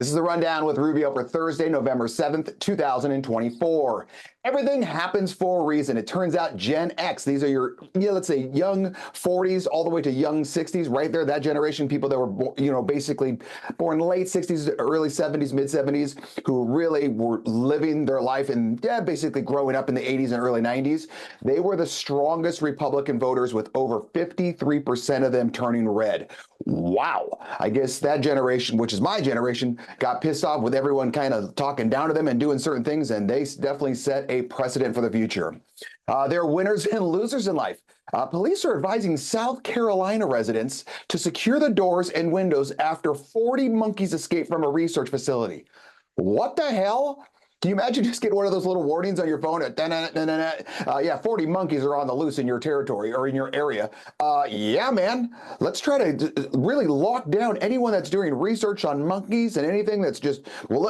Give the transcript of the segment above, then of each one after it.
This is the rundown with Rubio for Thursday, November 7th, 2024. Everything happens for a reason. It turns out Gen X, these are your, let's say young 40s all the way to young 60s, right there, that generation, people that were, basically born late 60s, early 70s, mid 70s, who really were living their life and basically growing up in the 80s and early 90s. They were the strongest Republican voters with over 53% of them turning red. Wow. I guess that generation, which is my generation, got pissed off with everyone kind of talking down to them and doing certain things, and they definitely set a precedent for the future. There are winners and losers in life. Police are advising South Carolina residents to secure the doors and windows after 40 monkeys escaped from a research facility. What the hell? Can you imagine just getting one of those little warnings on your phone? 40 monkeys are on the loose in your territory or in your area. Yeah, man. Let's try to really lock down anyone that's doing research on monkeys and anything that's just,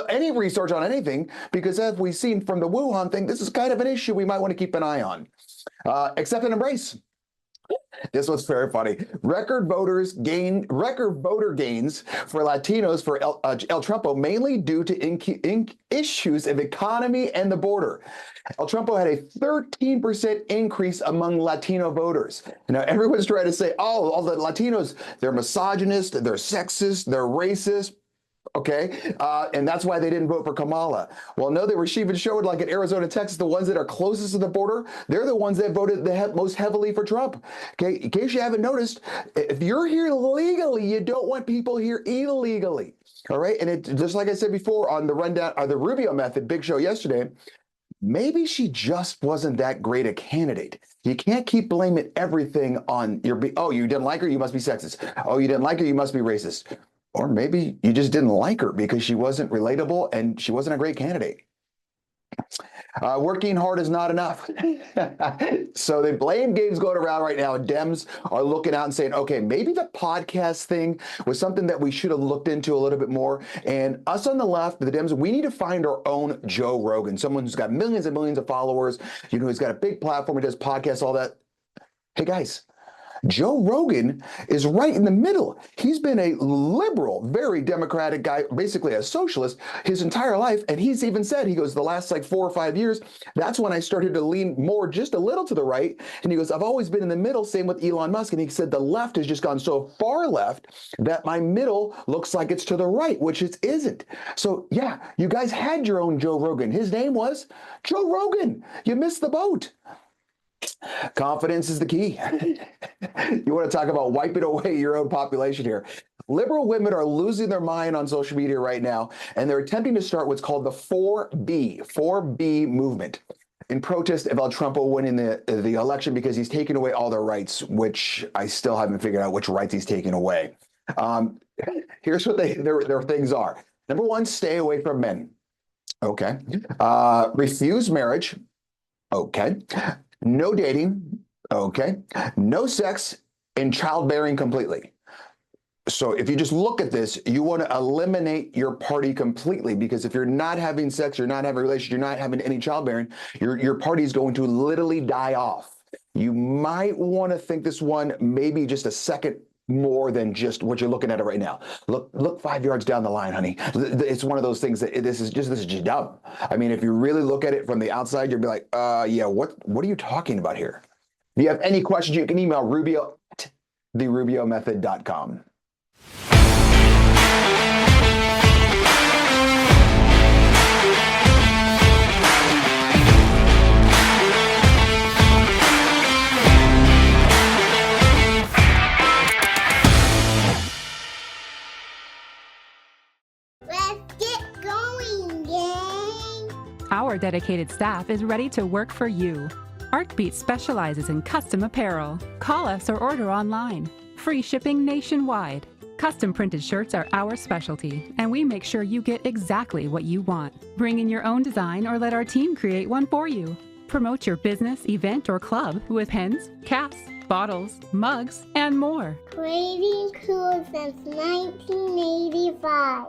any research on anything, because as we've seen from the Wuhan thing, this is kind of an issue we might want to keep an eye on. Accept and embrace. This was very funny. Record voter gains for Latinos for El Trumpo, mainly due to issues of economy and the border. El Trumpo had a 13% increase among Latino voters. Now, everyone's trying to say, oh, all the Latinos, they're misogynist, they're sexist, they're racist. Okay, and that's why they didn't vote for Kamala. Well, no, they were even showing, like in Arizona, Texas, the ones that are closest to the border, they're the ones that voted most heavily for Trump. Okay, in case you haven't noticed, if you're here legally, you don't want people here illegally. All right, and it just like I said before on the rundown, or the Rubio method, big show yesterday, maybe she just wasn't that great a candidate. You can't keep blaming everything on oh, you didn't like her, you must be sexist. Oh, you didn't like her, you must be racist. Or maybe you just didn't like her because she wasn't relatable and she wasn't a great candidate. Working hard is not enough. So the blame game's going around right now, and Dems are looking out and saying, okay, maybe the podcast thing was something that we should have looked into a little bit more. And us on the left, the Dems, we need to find our own Joe Rogan, someone who's got millions and millions of followers, who's got a big platform and does podcasts, all that. Hey, guys. Joe Rogan is right in the middle. He's been a liberal, very democratic guy, basically a socialist his entire life. And he's even said, he goes, the last like 4 or 5 years, that's when I started to lean more just a little to the right. And he goes, I've always been in the middle, same with Elon Musk. And he said, the left has just gone so far left that my middle looks like it's to the right, which it isn't. So yeah, you guys had your own Joe Rogan. His name was Joe Rogan. You missed the boat. Confidence is the key. You want to talk about wiping away your own population here. Liberal women are losing their mind on social media right now, and they're attempting to start what's called the 4B movement in protest of El Trumpo winning the election because he's taking away all their rights, which I still haven't figured out which rights he's taking away. Here's what their things are. Number one, stay away from men. Okay. Refuse marriage. Okay. No dating, okay, no sex, and childbearing completely. So if you just look at this, you want to eliminate your party completely, because if you're not having sex, you're not having a relationship, you're not having any childbearing, your party is going to literally die off. You might want to think this one maybe just a second more than just what you're looking at it right now. Look 5 yards down the line, honey. It's one of those things that this is just dumb. I mean, if you really look at it from the outside, you'll be like, yeah, what are you talking about here? If you have any questions, you can email rubio@therubiomethod.com. Our dedicated staff is ready to work for you. Artbeat specializes in custom apparel. Call us or order online. Free shipping nationwide. Custom printed shirts are our specialty, and we make sure you get exactly what you want. Bring in your own design or let our team create one for you. Promote your business, event, or club with pens, caps, bottles, mugs, and more. Creating cool since 1985.